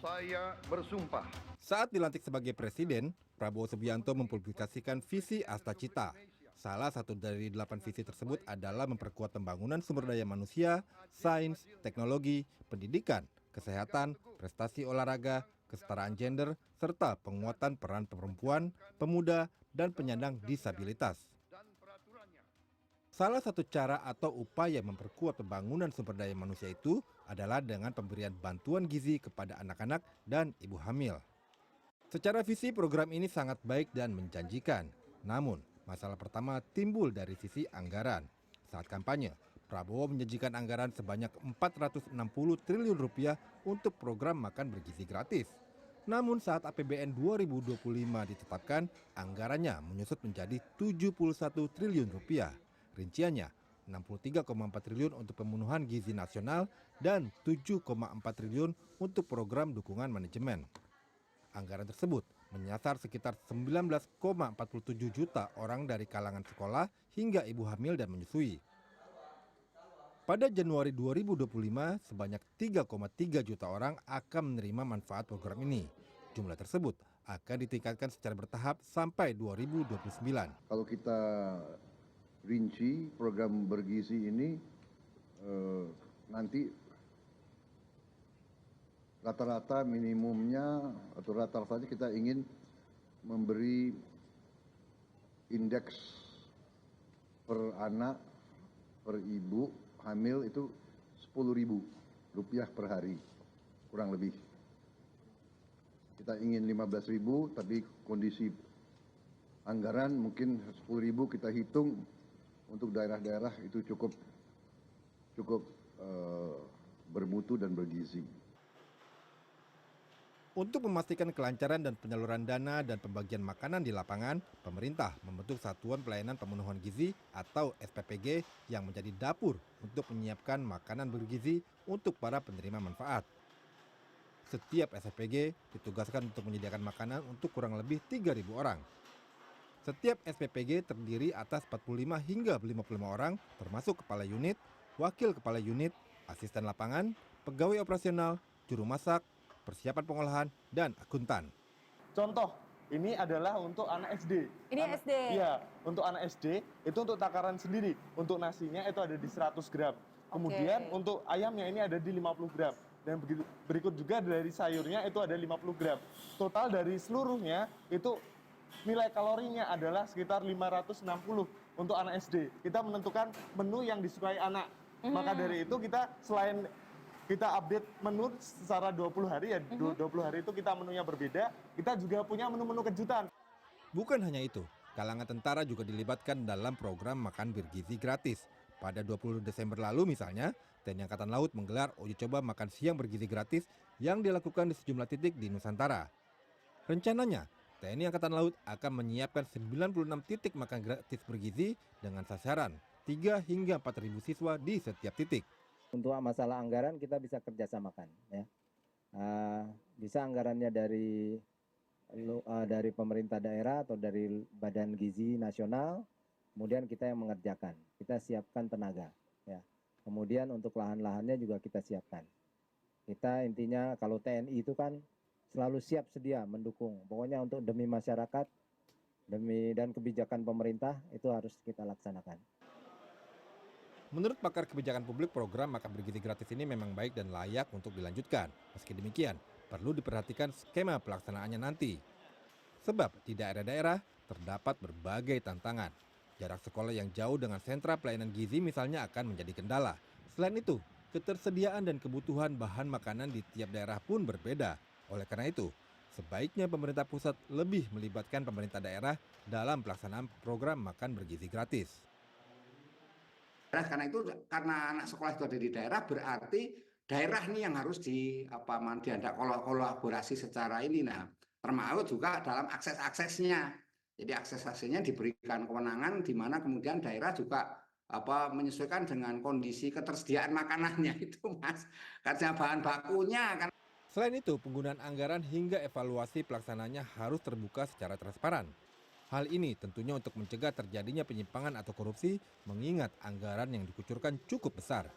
Saya bersumpah. Saat dilantik sebagai presiden, Prabowo Subianto mempublikasikan visi Asta Cita. Salah satu dari 8 visi tersebut adalah memperkuat pembangunan sumber daya manusia, sains, teknologi, pendidikan, kesehatan, prestasi olahraga, kesetaraan gender, serta penguatan peran perempuan, pemuda, dan penyandang disabilitas. Salah satu cara atau upaya memperkuat pembangunan sumber daya manusia itu adalah dengan pemberian bantuan gizi kepada anak-anak dan ibu hamil. Secara visi program ini sangat baik dan menjanjikan. Namun, masalah pertama timbul dari sisi anggaran. Saat kampanye, Prabowo menjanjikan anggaran sebanyak 460 triliun rupiah untuk program makan bergizi gratis. Namun saat APBN 2025 ditetapkan, anggarannya menyusut menjadi 71 triliun rupiah. Rinciannya, 63,4 triliun untuk pemenuhan gizi nasional dan 7,4 triliun untuk program dukungan manajemen. Anggaran tersebut menyasar sekitar 19,47 juta orang dari kalangan sekolah hingga ibu hamil dan menyusui. Pada Januari 2025, sebanyak 3,3 juta orang akan menerima manfaat program ini. Jumlah tersebut akan ditingkatkan secara bertahap sampai 2029. Kalau kita rinci program bergizi ini nanti rata-rata minimumnya atau rata-rata kita ingin memberi indeks per anak per ibu hamil itu Rp10.000 per hari kurang lebih. Kita ingin 15.000 tapi kondisi anggaran mungkin 10.000 kita hitung. Untuk daerah-daerah itu cukup bermutu dan bergizi. Untuk memastikan kelancaran dan penyaluran dana dan pembagian makanan di lapangan, pemerintah membentuk Satuan Pelayanan Pemenuhan Gizi atau SPPG yang menjadi dapur untuk menyiapkan makanan bergizi untuk para penerima manfaat. Setiap SPPG ditugaskan untuk menyediakan makanan untuk kurang lebih 3.000 orang. Setiap SPPG terdiri atas 45 hingga 55 orang, termasuk kepala unit, wakil kepala unit, asisten lapangan, pegawai operasional, juru masak, persiapan pengolahan, dan akuntan. Contoh, ini adalah untuk anak SD. Ini SD? Iya, untuk anak SD itu untuk takaran sendiri. Untuk nasinya itu ada di 100 gram. Kemudian untuk ayamnya ini ada di 50 gram. Dan berikut juga dari sayurnya itu ada 50 gram. Total dari seluruhnya itu nilai kalorinya adalah sekitar 560 untuk anak SD. Kita menentukan menu yang disukai anak. Maka dari itu kita selain kita update menu secara 20 hari ya, 20 hari itu kita menunya berbeda, kita juga punya menu-menu kejutan. Bukan hanya itu, kalangan tentara juga dilibatkan dalam program makan bergizi gratis. Pada 20 Desember lalu misalnya, TNI Angkatan Laut menggelar uji coba makan siang bergizi gratis yang dilakukan di sejumlah titik di Nusantara. Rencananya, TNI Angkatan Laut akan menyiapkan 96 titik makan gratis bergizi dengan sasaran 3 hingga 4.000 siswa di setiap titik. Untuk masalah anggaran kita bisa kerjasamakan, ya. Bisa anggarannya dari pemerintah daerah atau dari Badan Gizi Nasional, kemudian kita yang mengerjakan, kita siapkan tenaga, ya. Kemudian untuk lahan-lahannya juga kita siapkan. Kita intinya kalau TNI itu kan selalu siap sedia mendukung. Pokoknya untuk demi masyarakat, dan kebijakan pemerintah itu harus kita laksanakan. Menurut pakar kebijakan publik, program makan bergizi gratis ini memang baik dan layak untuk dilanjutkan. Meski demikian, perlu diperhatikan skema pelaksanaannya nanti. Sebab di daerah-daerah terdapat berbagai tantangan. Jarak sekolah yang jauh dengan sentra pelayanan gizi misalnya akan menjadi kendala. Selain itu, ketersediaan dan kebutuhan bahan makanan di tiap daerah pun berbeda. Oleh karena itu, sebaiknya pemerintah pusat lebih melibatkan pemerintah daerah dalam pelaksanaan program makan bergizi gratis. Karena itu, karena anak sekolah itu ada di daerah, berarti daerah ini yang harus diajak kolaborasi secara ini. Nah, termasuk juga dalam akses-aksesnya. Jadi akses-aksesnya diberikan kewenangan di mana kemudian daerah juga menyesuaikan dengan kondisi ketersediaan makanannya itu, Mas. Karena bahan bakunya kan. Selain itu, penggunaan anggaran hingga evaluasi pelaksananya harus terbuka secara transparan. Hal ini tentunya untuk mencegah terjadinya penyimpangan atau korupsi, mengingat anggaran yang dikucurkan cukup besar.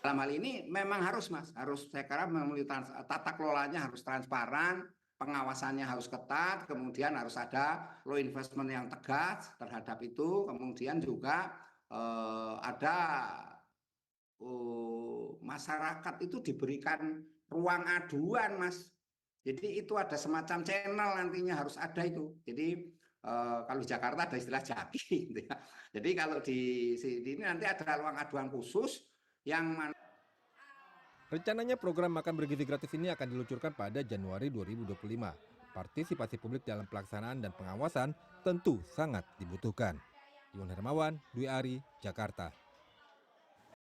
Dalam hal ini memang harus Mas, saya kira melalui tata kelolanya harus transparan, pengawasannya harus ketat, kemudian harus ada law enforcement yang tegas terhadap itu, kemudian juga ada masyarakat itu diberikan ruang aduan Mas. Jadi itu ada semacam channel nantinya harus ada itu. Jadi kalau di Jakarta ada istilah jaki gitu ya. Jadi kalau di sini nanti ada ruang aduan khusus yang mana. Rencananya program makan bergizi gratis ini akan diluncurkan pada Januari 2025. Partisipasi publik dalam pelaksanaan dan pengawasan tentu sangat dibutuhkan. Iwan Hermawan, Dwi Ari, Jakarta.